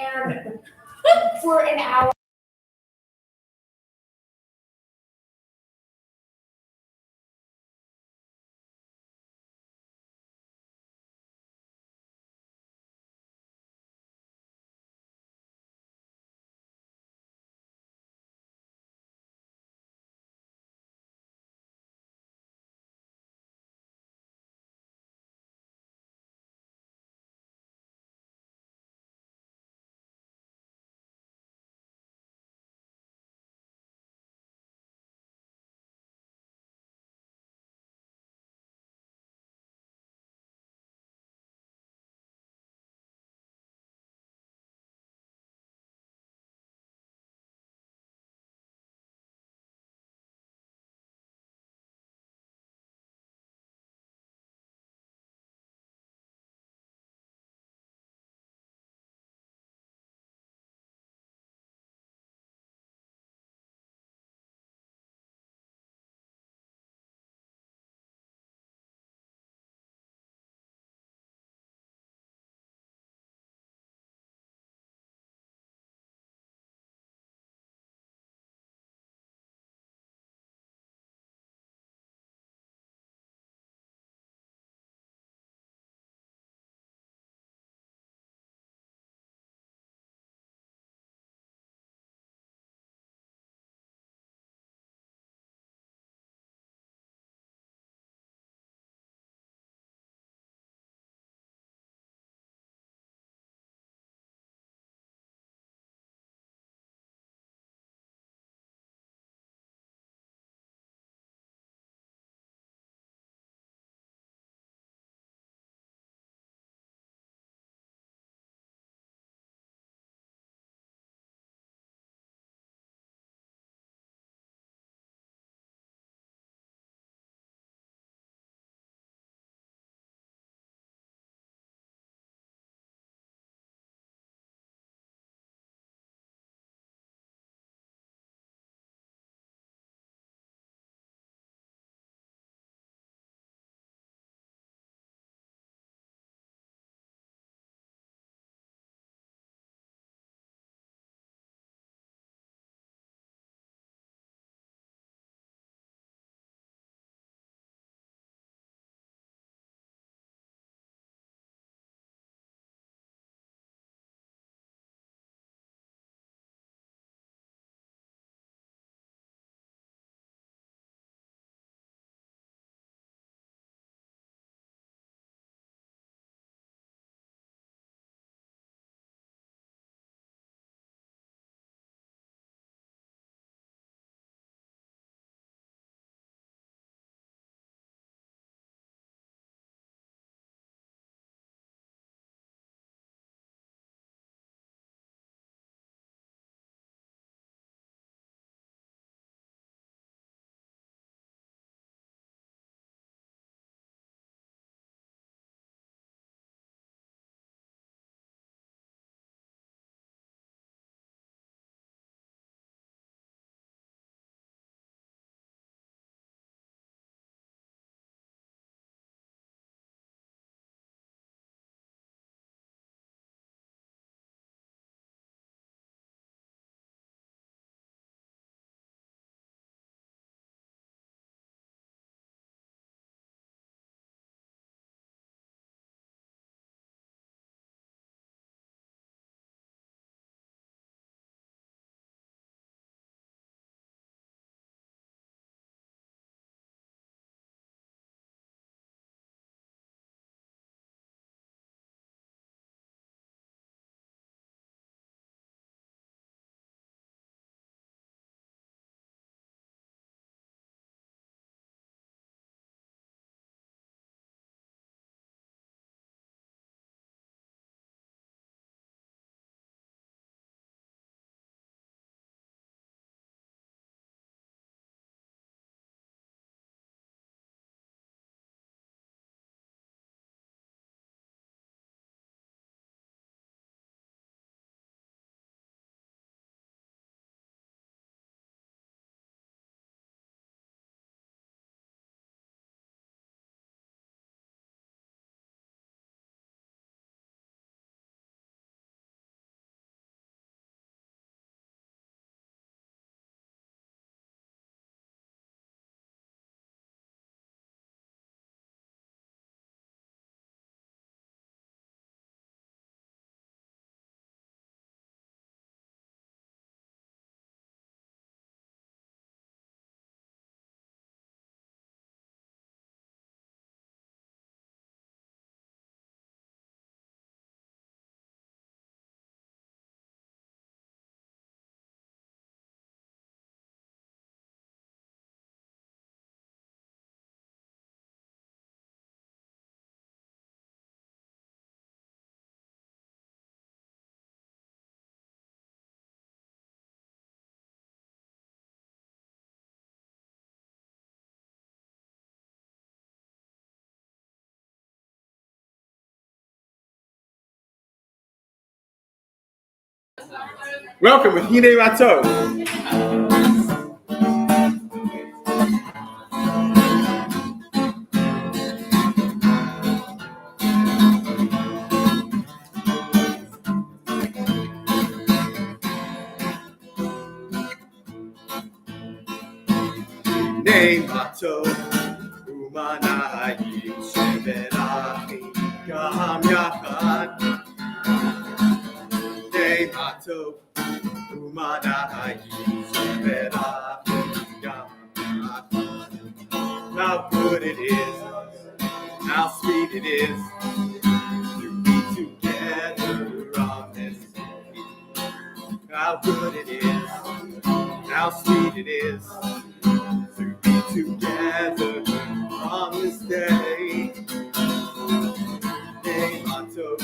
and for an hour. Welcome with Hine Mato. Nei Mato, Umanayim Sheberachim Gam Yachad. Nei Mato, Umanayim Sheberachim Gam Yachad. How good it is, how sweet it is to be together on this day. How good it is, how sweet it is to be together on this day. Nei Mato,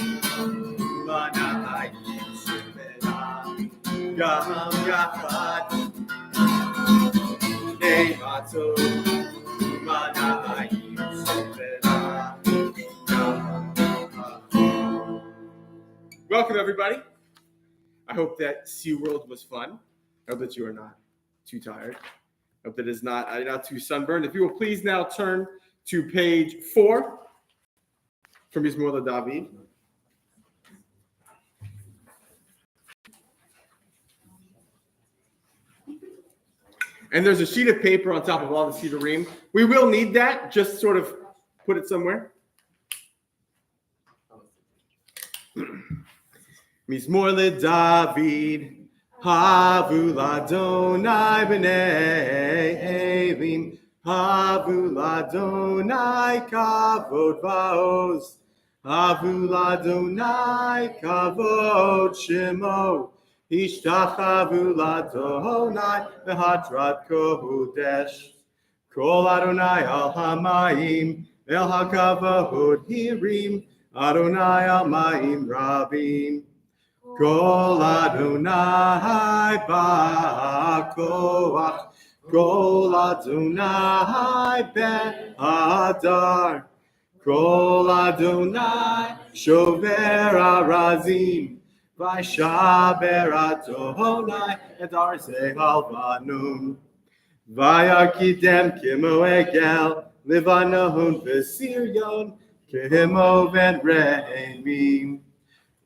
Umanayim Sheberachim Gam Yachad. Nei Mato, Umanayim Sheberachim Gam Yachad. Welcome, everybody. I hope that SeaWorld was fun. I hope that you are not too tired. I hope that it's not too sunburned. If you will please now turn to page 4 from Mizmor David. And there's a sheet of paper on top of all the Sidurim. We will need that. Just sort of put it somewhere. Mizmor David. Havu ladonai b'nei Elim, havu ladonai kavod va'oz, havu ladonai kavod shemo, ishtachavu ladonai v'hadrat kodesh, kol Adonai al hamayim, el hakavod hirim, Adonai al mayim rabim. Kol Adonai ba'koach, Kol Adonai be'adar, Kol Adonai shover arazim, V'shaber Adonai et arzei halvanun, V'yakidem kimo egel, Livanon v'siryon, kimo ben re'emim.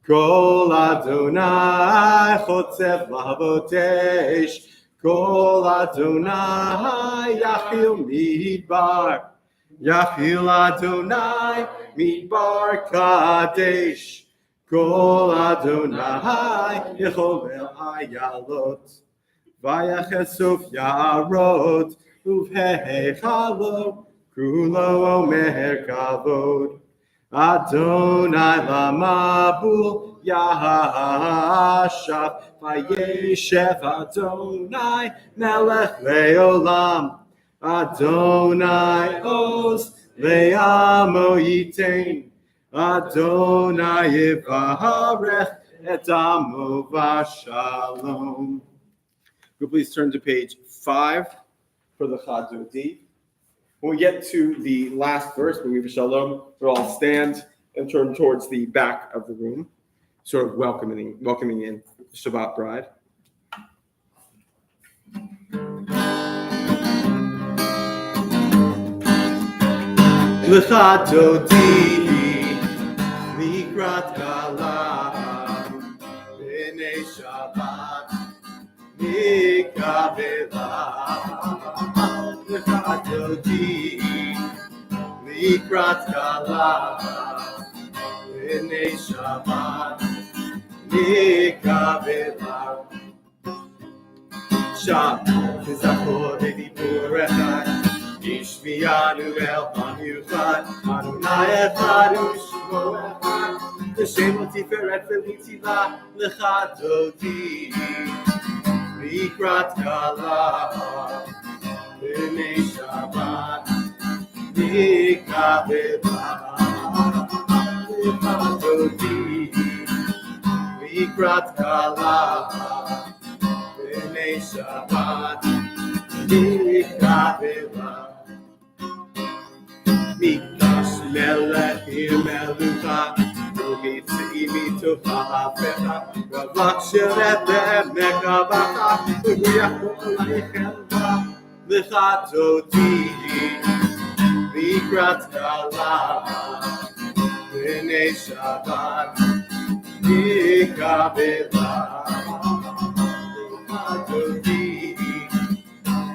Kol Adonai chotzev lavotesh, Kol Adonai yachil midbar, Yachil Adonai midbar kadesh, Kol Adonai yechovel hayalot, Vayachesof yarot uvhechalot, Kulo omer kavod. Adonai lamabul yahashav, vayeshev Adonai melech leolam, Adonai oz le'amo yitein, Adonai yivarech et amo v'shalom. Please turn to page 5 for the Chadodi. When we get to the last verse, B'Riv Shalom, we'll all stand and turn towards the back of the room, sort of welcoming in Shabbat bride. L'cha dodi likrat kala b'nei Shabbat nikavela. L'cha dodi likrat kala b'nei Shabbat nikavela. Shabbat v'zachor v'dibur echad, Yishmiyanu el hamiuchad, Adonai echad u'shmo echad, L'shem l'tiferet v'litzilah l'cha dodi likrat kala b'nei Shabbat nikavela. L'cha dodi likrat kala b'nei Shabbat nikavela. Mikash melech melucha, Rogi tzimi תאהבך, רבק שלדמך בך, ויחבור עליכם לך תודי, לקראת כלה, בני שבת, יקבלה, לך תודי,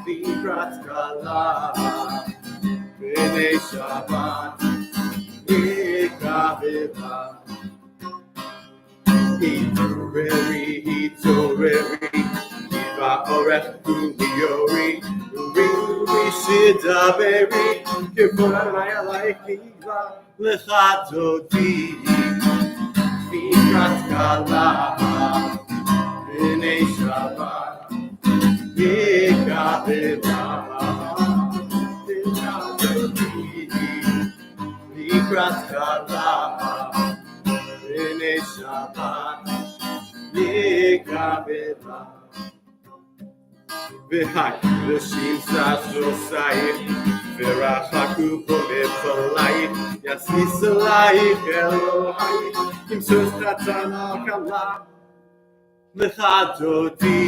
לקראת כלה, בני שבת, יקבלה. Hitoreri, Kiva Orech Kuliori, Uri Shidaberi, Kivonai Alaikiva, Lechatoti, Mikrat Kala, B'nei Shabbat, Yikavela, Lechatoti, Mikrat Kala, B'nei Shabbat, Yikavela. V'hai, v'shim sashosayich, v'rachaku b'mephalayich, yasnisalayich Elohayich, kimsos chatana kala, l'chadoti,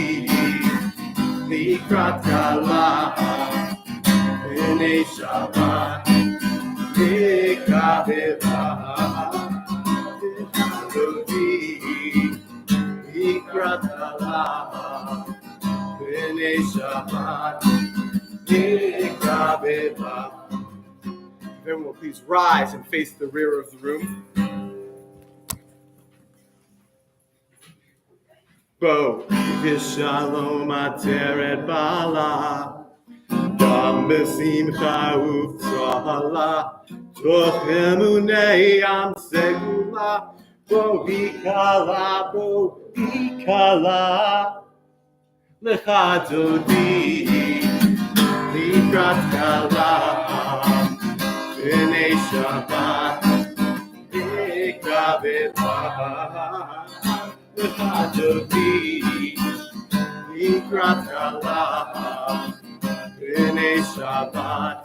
l'ikrat kala, b'nei Shabbat, Yikavela, l'chadoti, l'ikrat kala, B'nei Shabbat, Yikavela. Everyone will please rise and face the rear of the room. Bo v'shalom ateret bala, dam b'simcha uv'tzala, toch emunei am segula, bo ikala. L'chadodi, l'ikrat kala, b'nei Shabbat, Yikavela. L'chadodi, l'ikrat kala, b'nei Shabbat,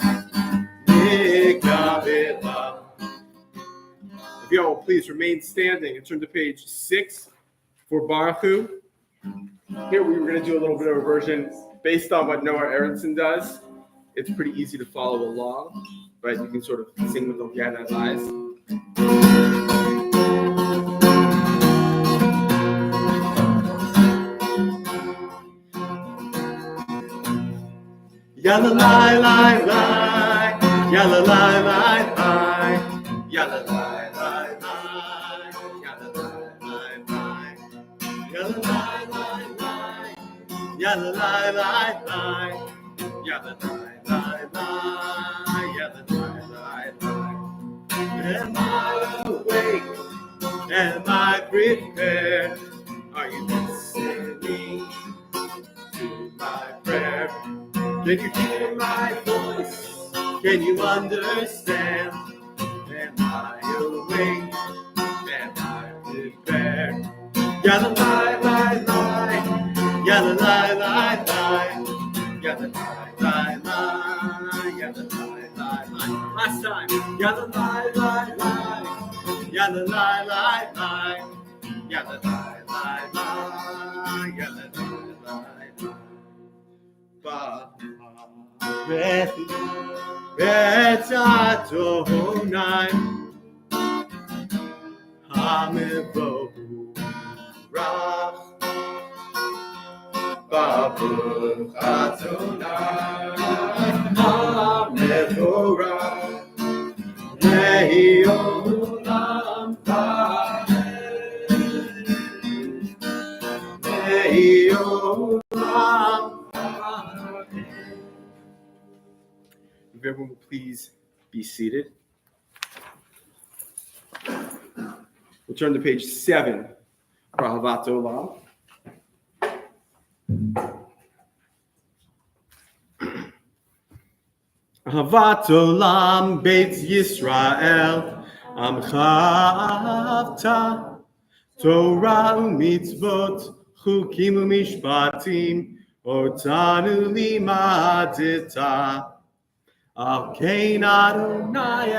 Yikavela. If y'all will please remain standing and turn to page 6 for Baruch Hu. Here we were going to do a little bit of a version based on what Noah Aronson does. It's pretty easy to follow along, but you can sort of sing with the piano's eyes. Yalla lie lie lie, yalla lie lie lie, yalla lie lie lie, yalla lie lie lie, yalla lie lie lie, yalla lie lie lie, yalla lie lie lie, yalla lie lie lie. Am I awake? Am I prepared? Are you listening to my prayer? Can you hear my voice? Can you understand? Am I awake? Am I prepared? Yalla lie lie lie, yalla lie lie lie, yalla lie lie lie, yalla lie lie lie. Last time, yalla lie lie lie, yalla lie lie lie, yalla lie lie lie, yalla lie lie lie. Bet Adonai Hamevorach Baruch Adonai Hamevorach Le'olam Va'ed Le'olam. If everyone will please be seated. We'll turn to page 7 for Ahavat Olam. Ahavat Olam Beit Yisrael Amchavta Torah u'mitzvot chukim u'mishpatim otanu limadita. Al kein Adonai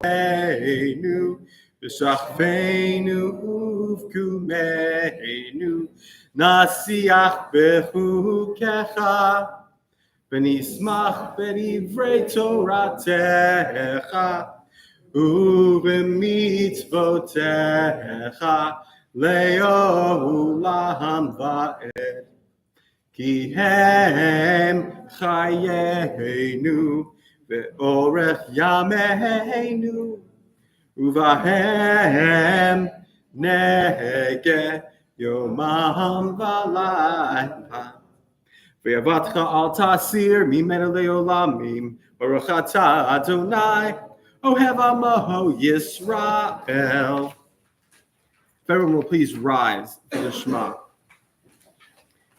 Eloheinu V'shachfeinu uvkumeinu nasiach bechukecha v'nismach b'divrei Toratecha ובמצוותיך לעולם ועד. כי הם חיינו ואורך ימינו, ובהם נהגה יומם ולילה. ויעבדך אל תסיר ממנו לעולמים, ברוך אתה אדוני Ohev Amoho Yisrael. If everyone will please rise for the Shema.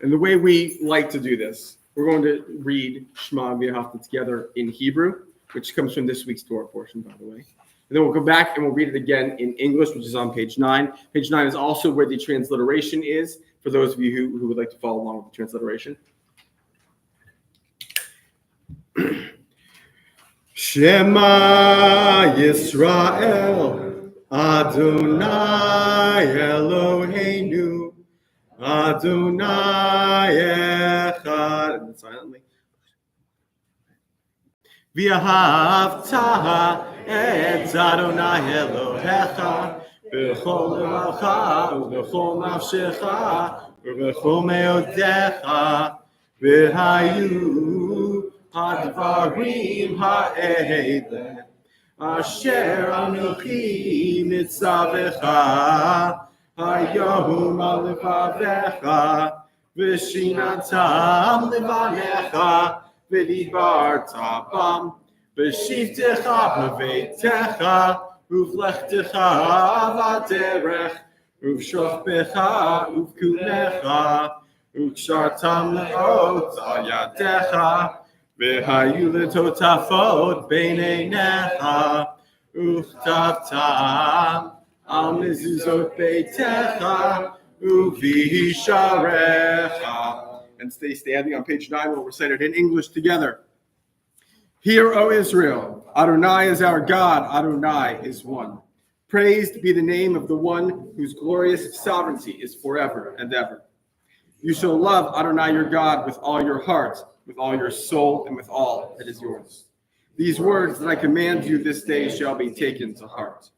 And the way we like to do this, we're going to read Shema V'Yahafta together in Hebrew, which comes from this week's Torah portion, by the way. And then we'll go back and we'll read it again in English, which is on page 9. Page 9 is also where the transliteration is, for those of you who would like to follow along with the transliteration. Shema Yisrael, Adonai Eloheinu, Adonai Echad. And then silently. V'ahavta et Adonai Elohecha, b'chol levacha, u'b'chol nafshecha, u'b'chol meodecha, v'hayu הדברים האלה אשר אנוכי מצווך היום על לבביך ושיננתם לבניך ודיברת בם בשבתך בביתך ובלכתך בדרך ובשוכבך ובקומך וקשרתם לאות על ידיך והיו לטוטפות בין עיניך, וכתבתם על מזוזות ביתך ובשעריך. And stay standing on page 9. We'll recite it in English together. Hear, O Israel, Adonai is our God, Adonai is one. Praised be the name of the one whose glorious sovereignty is forever and ever. You shall love Adonai your God with all your heart, with all your soul, and with all that is yours. These words that I command you this day shall be taken to heart.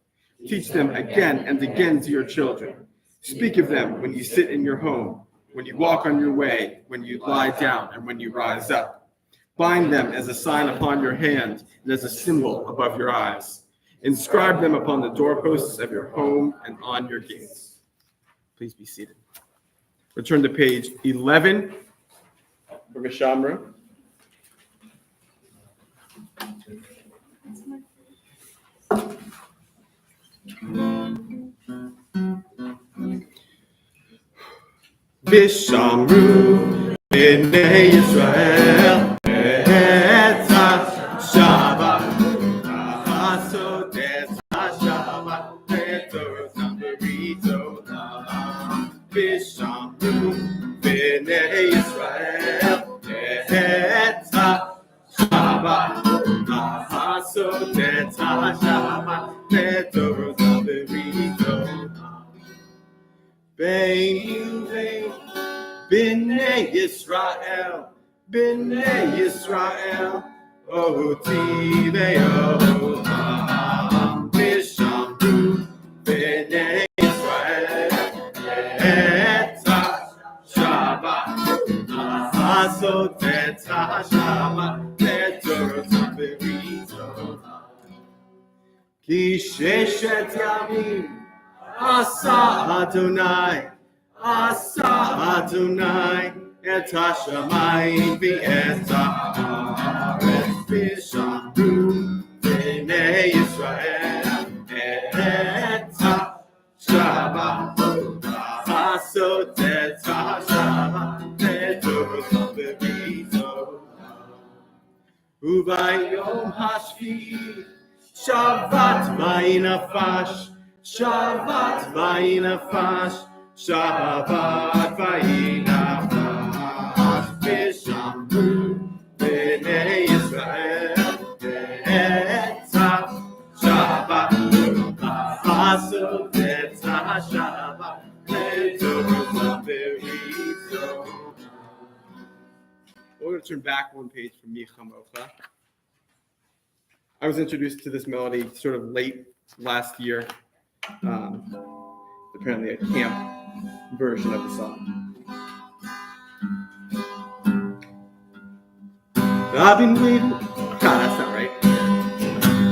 Teach them again and again to your children. Speak of them when you sit in your home, when you walk on your way, when you lie down, and when you rise up. Bind them as a sign upon your hand and as a symbol above your eyes. Inscribe them upon the doorposts of your home and on your gates. Please be seated. Return to page 11. Shamra. Vishamru b'nei Yisrael et ha-Shabbat ha'asot et ha-Shabbat v'torotam v'ritotam. Vishamru b'nei Yisrael et ha-Shabbat ha'asot et ha-Shabbat v'torotam v'ritotam. Beinu b'nei Yisrael, oti ve'otam. Vishamru b'nei Yisrael et ha-Shabbat ha'asot et ha-Shabbat v'torotam v'ritotam. Ki sheshet yamim Asa Adonai et hashamayim v'et haaretz v'shamru b'nei Yisrael et ha-Shabbat ha'asot et ha-Shabbat v'torotam v'ritotam. U'bayom hashvi'i Shabbat v'yinafash Shabbat v'yinafash, Shabbat v'yinafash, v'shamru b'nei Yisrael et ha-Shabbat going to turn back one page from Mi Chamocha. I was introduced to this melody sort of late last year. Apparently a camp version of the song. I've been waiting. God, that's not right.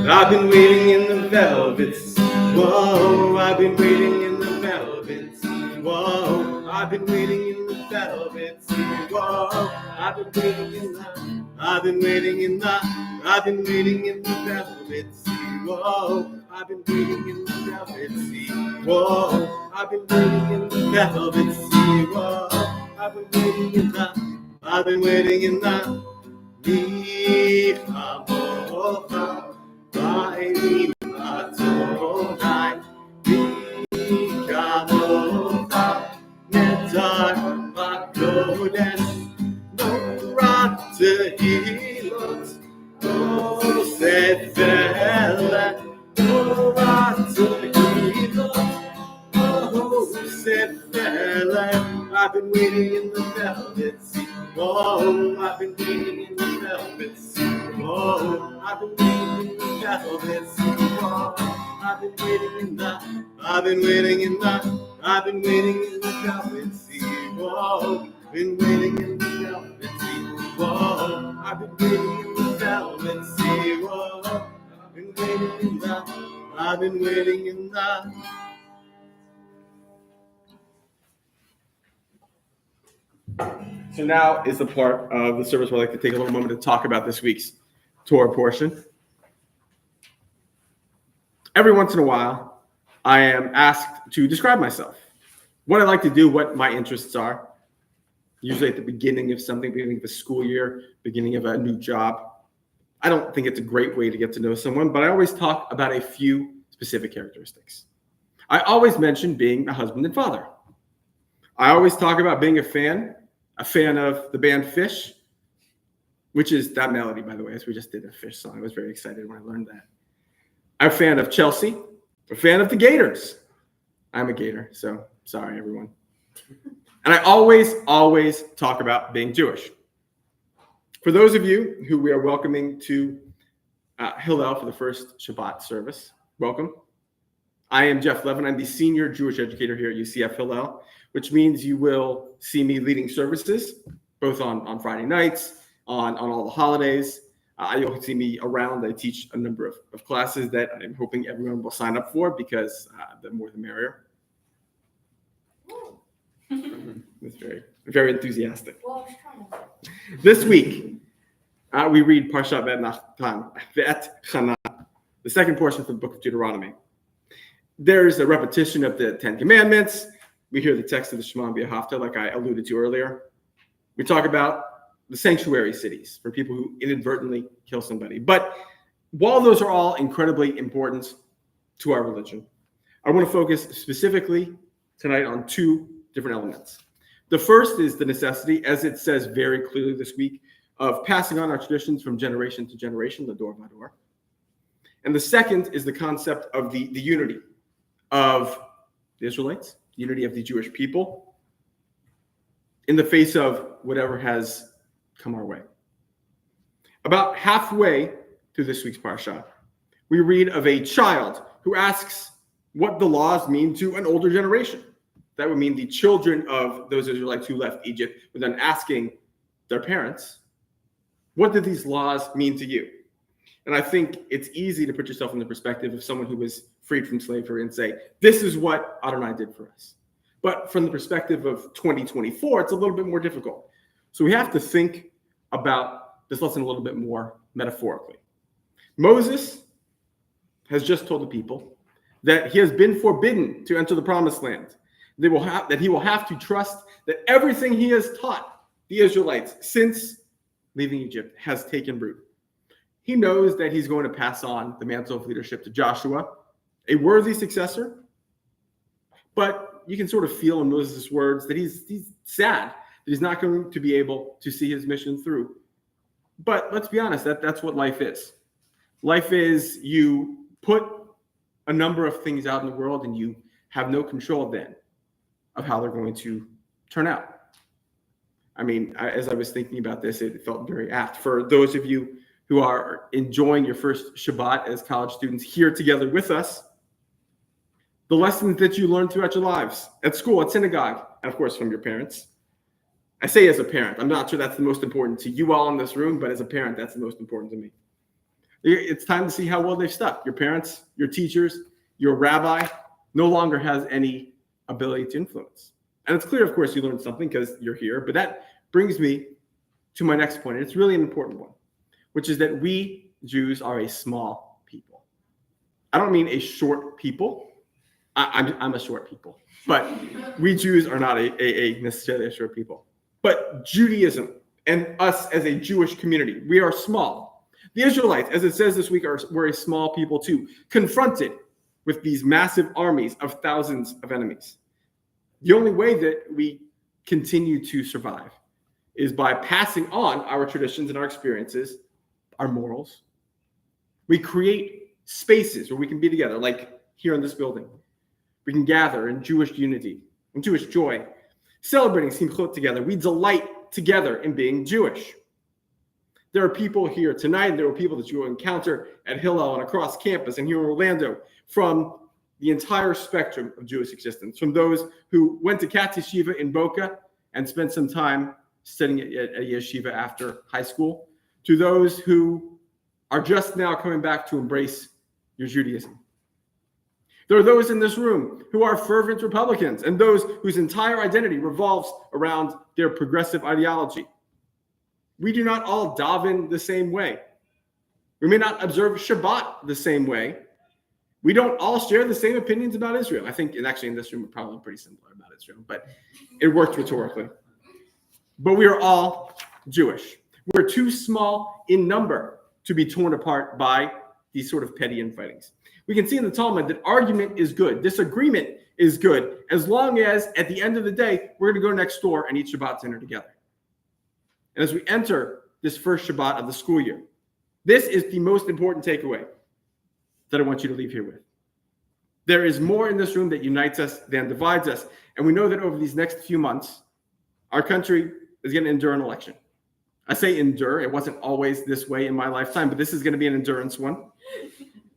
I've been waiting in the velvets. Whoa, I've been waiting in the velvets. Whoa, I've been waiting in the velvets. Whoa, I've been waiting in the. I've been waiting in the. I've been waiting in the velvets. Whoa, I've been waiting in the velvets. Whoa, I've been waiting in the velvets. Whoa, I've been waiting in the. I've been waiting in the. Mi Chamocha, Va'elim Adonai, Mi Chamocha, Netar V'Kodesh, No Rat Tehilot, No Sefele, No Rat Tehilot, No Sefele. I've been waiting in the velvet sea. Oh, I've been waiting in the velvet sea. Oh, I've been waiting in the velvet sea. Oh, I've been waiting in the. I've been waiting in the. I've been waiting in the velvet sea. Oh, been waiting in the velvet sea. Oh, I've been waiting in the velvet sea. Oh, I've been waiting in the. I've been waiting in the. So now is the part of the service where I'd like to take a little moment to talk about this week's Torah portion. Every once in a while, I am asked to describe myself, what I like to do, what my interests are, usually at the beginning of something, beginning of a school year, beginning of a new job. I don't think it's a great way to get to know someone, but I always talk about a few specific characteristics. I always mention being a husband and father. I always talk about being a fan of the band Fish, which is that melody, by the way, as we just did a Fish song. I was very excited when I learned that. I'm a fan of Chelsea, a fan of the Gators. I'm a Gator, so sorry, everyone. And I always talk about being Jewish. For those of you who we are welcoming to Hillel for the first Shabbat service, welcome. I am Jeff Levin. I'm the senior Jewish educator here at UCF Hillel, which means you will see me leading services, both on Friday nights, on all the holidays. You'll see me around. I teach a number of classes that I'm hoping everyone will sign up for because the more the merrier. It's very, very enthusiastic. This week, we read Parshat Ve'et Chana, the second portion from the book of Deuteronomy. There's a repetition of the Ten Commandments. We hear the text of the Shema B'Ahavta, like I alluded to earlier. We talk about the sanctuary cities for people who inadvertently kill somebody. But while those are all incredibly important to our religion, I want to focus specifically tonight on two different elements. The first is the necessity, as it says very clearly this week, of passing on our traditions from generation to generation, the Dor Vador. And the second is the concept of the unity of the Israelites, unity of the Jewish people in the face of whatever has come our way. About halfway through this week's parsha, we read of a child who asks what the laws mean to an older generation. That would mean the children of those Israelites who left Egypt, but then asking their parents, what do these laws mean to you? And I think it's easy to put yourself in the perspective of someone who was freed from slavery and say, this is what Adonai did for us. But from the perspective of 2024, it's a little bit more difficult. So we have to think about this lesson a little bit more metaphorically. Moses has just told the people that he has been forbidden to enter the promised land. That he will have to trust that everything he has taught the Israelites since leaving Egypt has taken root. He knows that he's going to pass on the mantle of leadership to Joshua, a worthy successor. But you can sort of feel in Moses' words that he's sad that he's not going to be able to see his mission through. But let's be honest, that's what life is. Life is you put a number of things out in the world and you have no control then of how they're going to turn out. As I was thinking about this, it felt very apt. For those of you who are enjoying your first Shabbat as college students here together with us, the lessons that you learned throughout your lives, at school, at synagogue, and of course from your parents. I say as a parent, I'm not sure that's the most important to you all in this room, but as a parent, that's the most important to me. It's time to see how well they've stuck. Your parents, your teachers, your rabbi no longer has any ability to influence. And it's clear, of course, you learned something because you're here, but that brings me to my next point. And it's really an important one, which is that we Jews are a small people. I don't mean a short people. I'm a short people, but we Jews are not necessarily a short people. But Judaism and us as a Jewish community, we are small. The Israelites, as it says this week, were a small people too, confronted with these massive armies of thousands of enemies. The only way that we continue to survive is by passing on our traditions and our experiences, our morals. We create spaces where we can be together, like here in this building. We can gather in Jewish unity, in Jewish joy, celebrating Simchot together. We delight together in being Jewish. There are people here tonight, and there are people that you will encounter at Hillel and across campus and here in Orlando from the entire spectrum of Jewish existence, from those who went to Kat Yeshiva in Boca and spent some time studying at a yeshiva after high school, to those who are just now coming back to embrace your Judaism. There are those in this room who are fervent Republicans and those whose entire identity revolves around their progressive ideology. We do not all daven the same way. We may not observe Shabbat the same way. We don't all share the same opinions about Israel. I think, and actually in this room, we're probably pretty similar about Israel, but it worked rhetorically. But we are all Jewish. We're too small in number to be torn apart by these sort of petty infightings. We can see in the Talmud that argument is good. Disagreement is good, as long as at the end of the day, we're going to go next door and eat Shabbat dinner together. And as we enter this first Shabbat of the school year, this is the most important takeaway that I want you to leave here with. There is more in this room that unites us than divides us. And we know that over these next few months, our country is going to endure an election. I say endure. It wasn't always this way in my lifetime, but this is going to be an endurance one.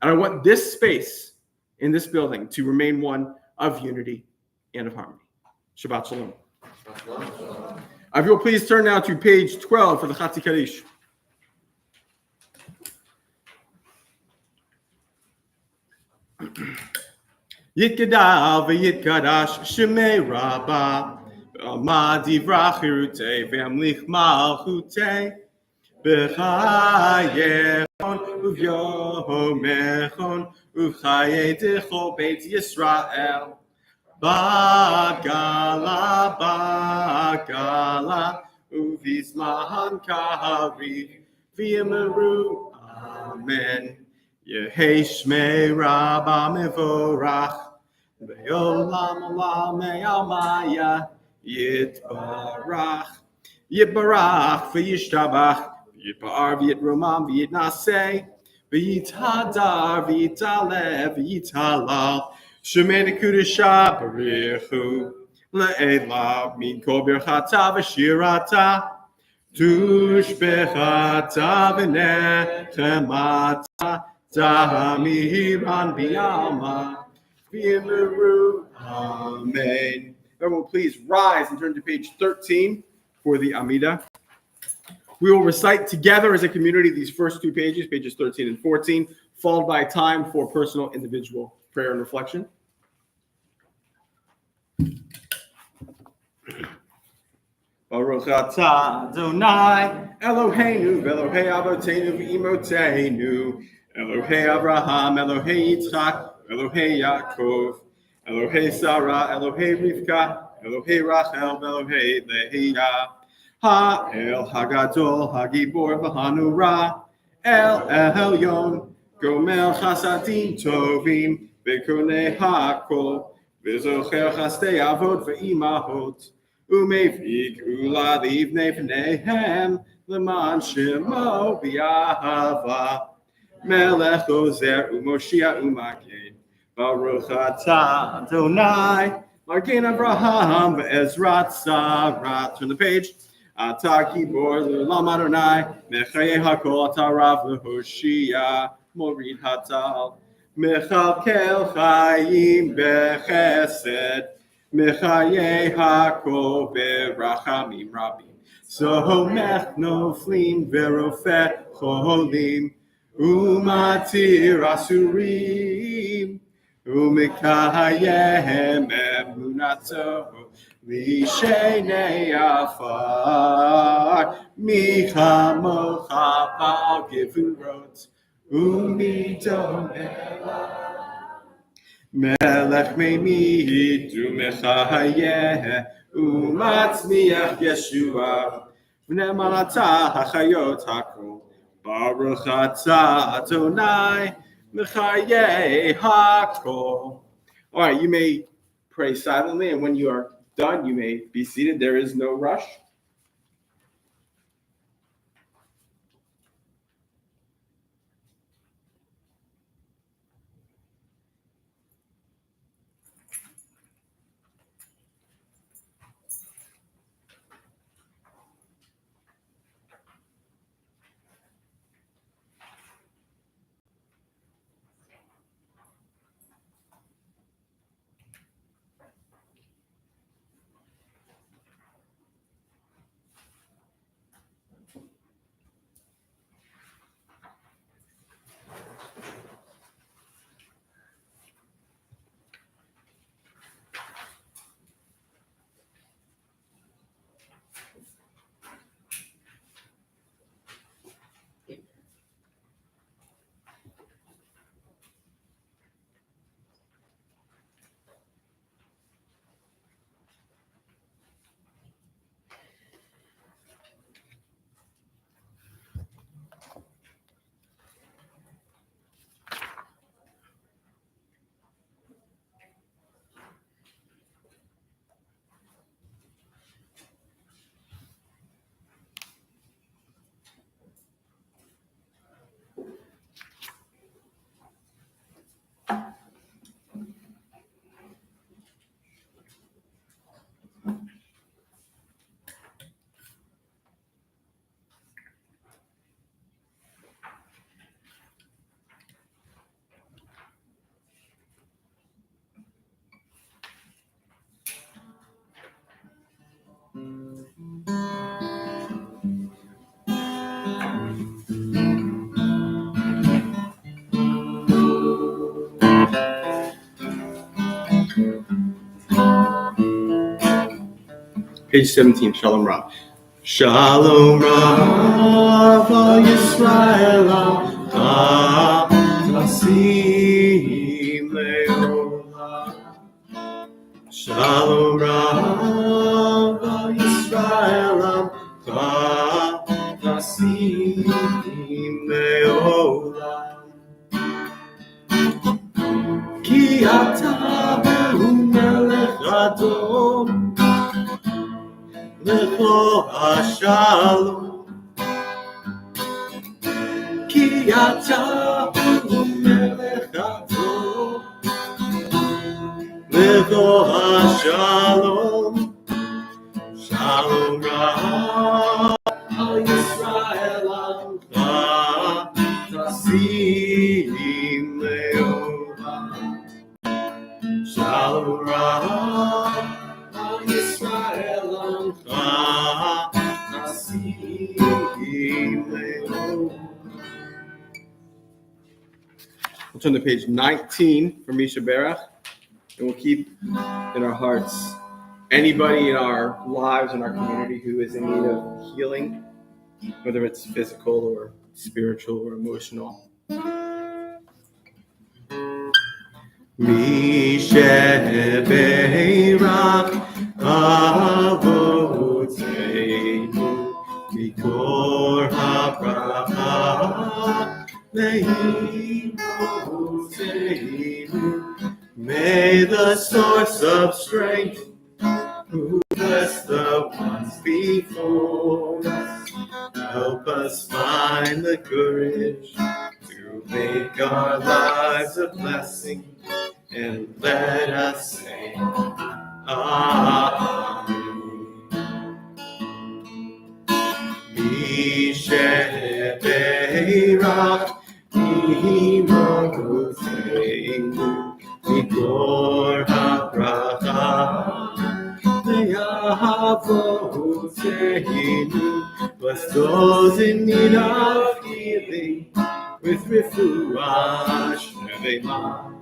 And I want this space in this building to remain one of unity and of harmony. Shabbat Shalom. If you'll please turn now to page 12 for the Chatzi Kaddish. Yitgadal v'yitgadash shemei rabba v'amad divrach hirutei v'amlich malchutei b'chayechon uv'yomechon uv'chayedecho beit Yisrael bagala uv'izman kariv v'yamaru amen. Yehei shmei rabba mevorach ve'olam olam me'almaya yitbarach v'yishtabach v'yitbar v'yitromam v'yitnaseh v'yithadar v'yitaleh v'yitalal shemei nekudesha barichu le'elav min kol birchata v'shirata tushbechata v'nechemata Zahamiran biyama v'yimeru. Amen. Everyone, please rise and turn to page 13 for the Amidah. We will recite together as a community these first two pages, pages 13 and 14, followed by time for personal individual prayer and reflection. Baruch atah Adonai Eloheinu v'Elohei Avoteinu v'Imotenu Elohei Abraham, Elohei Yitzchak, Elohei Yaakov, Elohei Sarah, Elohei Rivka, Elohei Rachel, Elohei Leah, Ha'el Hagadol, Hagibor v'Hanura, El Elyon, Gomel Chasadim Tovim, V'Konei Hakol, V'Zocher Chastei Avot v'Imahot, U'Mevik Ula Livnei V'Nehem, L'man Shemo B'Yahava, Melech Ozer U'Moshiach U'Magen, Baruch atah Adonai, Magen Abraham Ve'ezrat Sarah. Turn the page. אתה גיבור לעולם אדוני, מחיי הכל אתה רב להושיע, מוריד הטל, מכלכל חיים בחסד, מחיי הכל ברחמים רבים, סומך נופלים ורופא חולים, ומתיר אסורים, ומקיים אמונתו לשני עפר, מי כמוך בעל גבורות ומדומך, מלך ממית ומחיה ומצמיח ישועה, ונאמן אתה החיות הכל, ברוך אתה אדוני מחיי הכל. All right, you may pray silently, and when you are done, you may be seated. There is no rush. Page 17, Shalom Rav. Shalom Rav al Yisrael Nasim le'olam. Shalom Rav al Yisrael Nasim le'olam. Ki ata melech adon Lecho Shalom, Ki Ata Melech Adon, Lecho Shalom, Shalom Rav al Yisrael Nasim le'olam. Shalom Rav al Yisrael We'll turn to page 19 from Misha Berach, and we'll keep in our hearts anybody in our lives, in our community who is in need of healing, whether it's physical or spiritual or emotional. Misha Berach Avoteinu Mikor HaBracha Le'imoteinu. May the source of strength who bless the ones before us help us find the courage to make our lives a blessing, and let us say Amen. Sheberach Imorotenu Mikor HaBracha Le'avotenu. Bless those in need of healing with refuah shlema,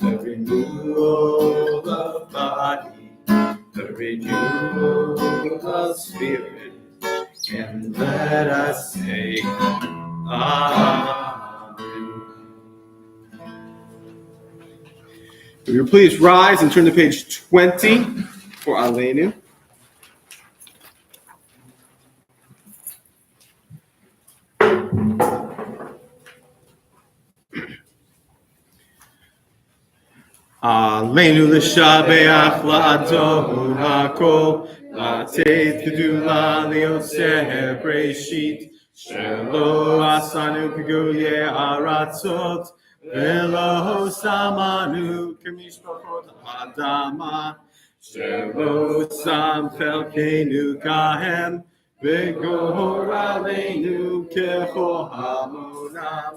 the renewal of body, the renewal of spirit, and let us say Amen. Will you please rise and turn to page 20 for Aleinu? Aleinu l'shabeach la'adon hakol, la'ateit kedula li'oseh breshit, shelo asanu k'goye aratzot, velo samanu k'mishpachot adama, shelo sam chelkeinu kahem, v'gor aleinu kechol hamonam,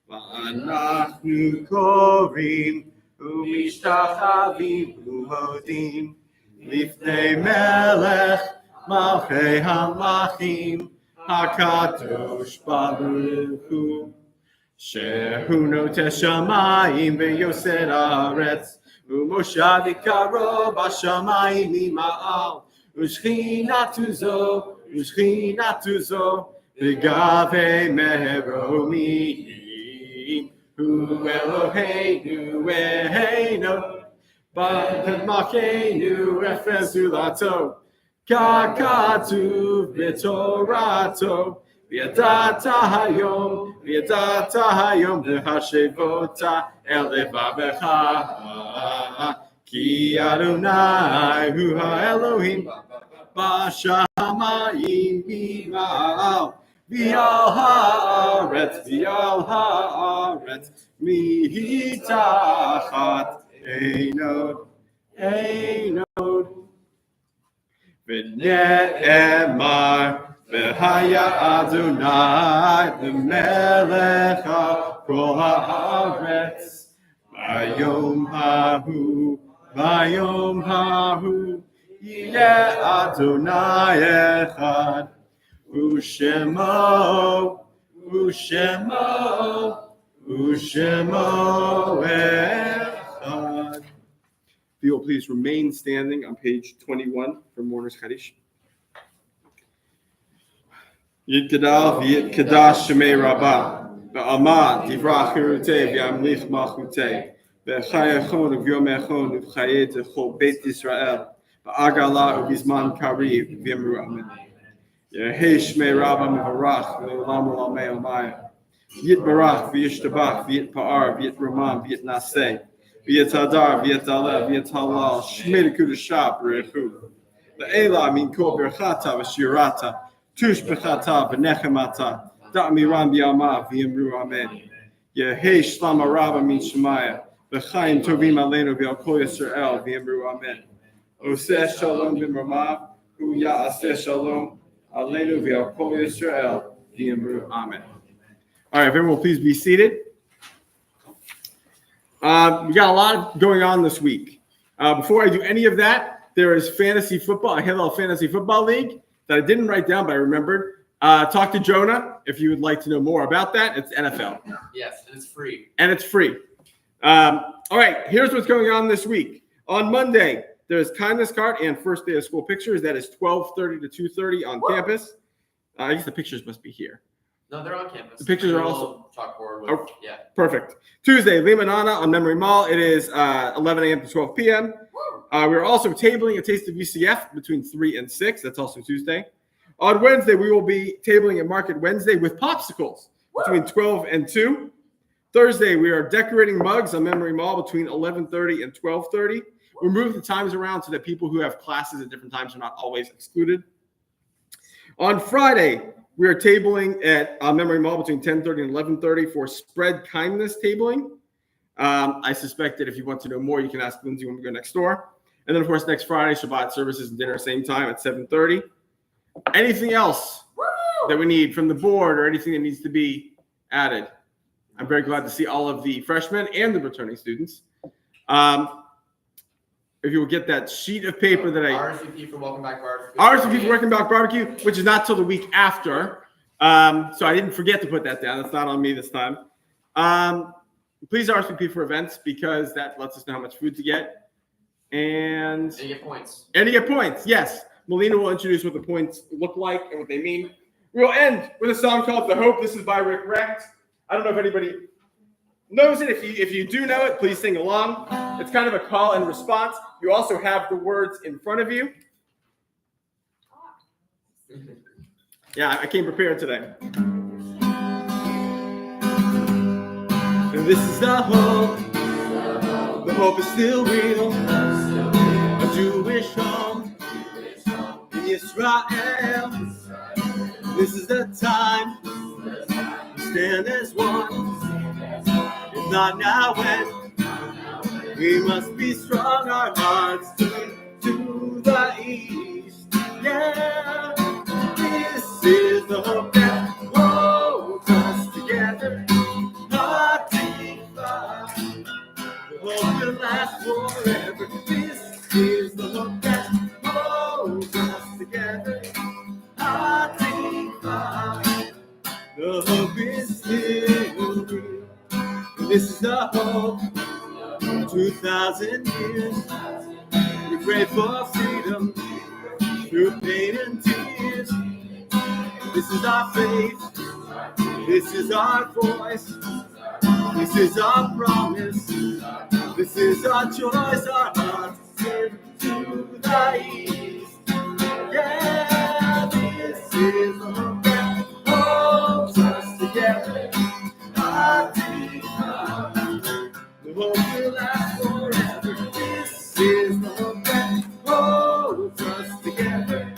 va'anachnu korim, ומשתחווים ומודים לפני מלך מלכי המלכים הקדוש ברוך הוא שהוא נוטה שמיים ויוסד הארץ ומושב עיקרו בשמיים ממעל ושכינתו זו בגבי מרומי Hu Eloheinu Eino B'Makenu Efes Ulato Kakatuv B'Torato V'yadata Hayom V'Hashevota El Levavecha Ki Adonai Hu HaElohim B'Shamayim B'Ma'al V'al haaretz mitachat einod v'ne'emar v'haya Adonai l'melech kol haaretz v'yom hahu yeh Adonai echad Ushemo Echad. If you will please remain standing on page 21 for Mourner's Kaddish. Yid Gadal v'Yid Kadash Shemei Rabbah v'Alma Divrach Hirutei v'Amlich Malchutei v'Chayachon v'Yomechon v'Chayei Techol Beit Yisrael v'Agala v'Bizman Kariv v'Yemru Amen. Yehei Shmei Rabba Mevarach V'Olam Olamei Omaya V'Yit Barach V'Yishtabach V'Yit Pa'ar V'Yit Ramam V'Yit Naseh V'Yit Hadar V'Yit Aleh V'Yit Halal Shmei L'Kudashah B'Rechu L'Ela Min Kol Berchata V'Shirata Tush B'Chata V'Nechemata Da'miram B'Yama V'Yimru Amen Yehei Shlama Rabba Min Shemaya V'Chaim Tovim Aleinu V'Al Kol Yisrael V'Yimru Amen Oseh Shalom B'Mamav Hu Ya'aseh Shalom Aleinu v'al kol Yisrael v'yimru Amen. All right, everyone, please be seated. We got a lot going on this week. Before I do any of that, there is fantasy football. I have a fantasy football league that I didn't write down, but I remembered. Talk to Jonah if you would like to know more about that. It's NFL. Yes, and it's free. All right, here's what's going on this week. On Monday, there's kindness card and first day of school pictures. That is 12:30 to 2:30 on campus. I guess the pictures must be here. No, they're on campus. The pictures are also chalkboard. Yeah. Perfect. Tuesday, Limanana on Memory Mall. It is 11 a.m. to 12 p.m. We're also tabling a Taste of UCF between 3 and 6. That's also Tuesday. On Wednesday, we will be tabling at Market Wednesday with popsicles between 12 and 2. Thursday, we are decorating mugs on Memory Mall between 11:30 and 12:30. We move the times around so that people who have classes at different times are not always excluded. On Friday, we are tabling at Memory Mall between 10:30 and 11:30 for spread kindness tabling. I suspect that if you want to know more, you can ask Lindsay when we go next door. And then, of course, next Friday, Shabbat Services and dinner, same time at 7:30. Anything else? that we need from the board or anything that needs to be added. I'm very glad to see all of the freshmen and the returning students. If you will get that sheet of paper that I RSVP for Welcome Back Barbecue. RSVP for Welcome Back Barbecue, which is not till the week after. So I didn't forget to put that down. That's not on me this time. Please RSVP for events because that lets us know how much food to get. And you get points. And you get points, yes. Melina will introduce what the points look like and what they mean. We will end with a song called The Hope. This is by Rick Recht. I don't know if anybody knows it. If you do know it, please sing along. It's kind of a call and response. You also have the words in front of you. Yeah, I came prepared today. And this is the hope. The hope is still real. A Jewish home in Israel. This is the time we stand as one. If not now, when? We must be strong. Our hearts turn to the east. Yeah, this is the hope that holds us together. The hope will last forever. This is the hope that holds us together. The hope is still real. This is the hope. 2,000 years. We pray for freedom through pain and tears. This is our faith. This is our voice. This is our promise. This is our choice. Our hearts turn to the east. Yeah, this is the hope that holds us together. The hope will last forever. This is the hope that holds us together.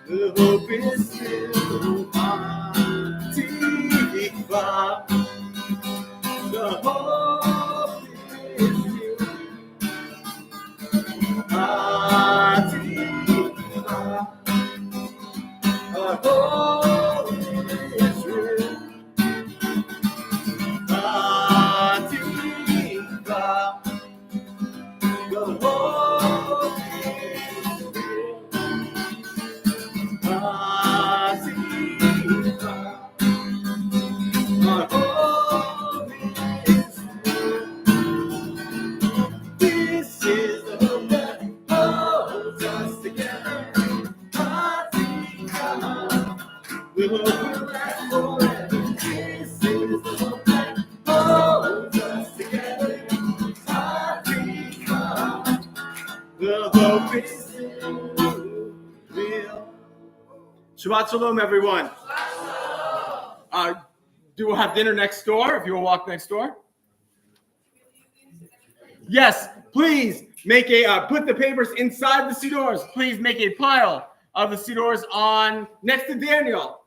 The hope is still on Tikva. The hope is still on Tikva. Our hope is real. Tikva. The hope is real. This is the hope that holds us together. The hope will last forever. This is the hope that holds us together. The hope is still real. Shabbat Shalom, everyone. We'll have dinner next door if you will walk next door. Yes, please make put the papers inside the sidors. Please make a pile of the sidors on next to Daniel.